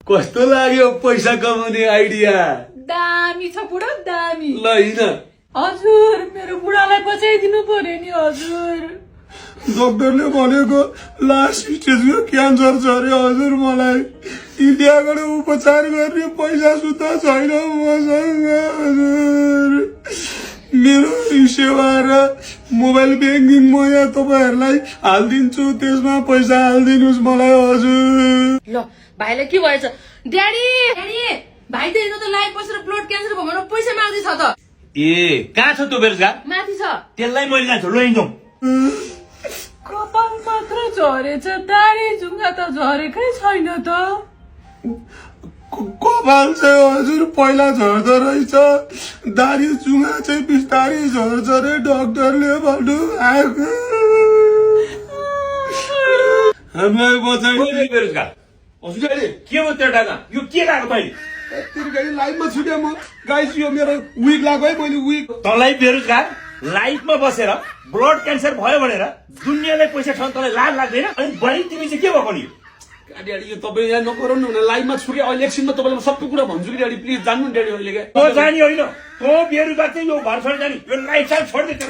कस्तो लाग्यो पैसा कमाउने आइडिया? दामी छ बुढा दामी। ल हिँड। हजुर मेरो बुढालाई बचाइदिनु पर्यो नि हजुर। डाक्टरले भनेको लास्ट स्टेजको क्यान्सर छ अरे हजुर। मलाई इन्डियाबाट उपचार गर्ने पैसा सुद्धा छैन मसँग हजुर। मेरो सेवा र मोबाइल ब्याङ्किङ म यहाँ तपाईँहरूलाई हालिदिन्छु, त्यसमा पैसा हालिदिनुहोस् मलाई हजुर। ल भाइलाई के भएछ? ड्याडी ड्याडी भाइ त हिजो त लाइफ बसेर ब्लड क्यान्सर भयो भनेर पैसा माग्दैछ त। ए कहाँ छ त्यो बेरोजगार? माथि छ। त्यसलाई मैले लान्छु, ल हिँडौँ। कपाल मात्र झरेछ, दारी जुङ्गा त झरेकै छैन त। कपाल चाहिँ हजुर पहिला झर्दो रहेछ, दारी जुङ्गा चाहिँ बिस्तारै झर्छ रे डाक्टरले भन्नु आएको। हामीलाई बचाइ बेरोजगार के हो त्यो डाका? यो के लगाएको तैँले? तेरो गाडी लाइफमा छुट्या म गाइस, यो मेरो विक लाग्यो है, मैले विक। तँलाई बेरोजगार लाइफमा बसेर ब्लड क्यान्सर भयो भनेर दुनियाँलाई पैसा छ, तँलाई लाज लाग्दैन? अनि बढी तिमी चाहिँ के भएको नि? ड्याडी यो तपाईँ यहाँ नगराउनु न, लाइफमा छुट्या। अहिले एकछिनमा तपाईँलाई म सबै कुरा भन्छु कि ड्याडी, प्लिज जान्नु नि ड्याडी। अहिले क्या तँ जानी होइन, तँ बेरोजगार चाहिँ यो भर्खर जानी, यो लाइफ स्टाइल छोडिदिन्छ।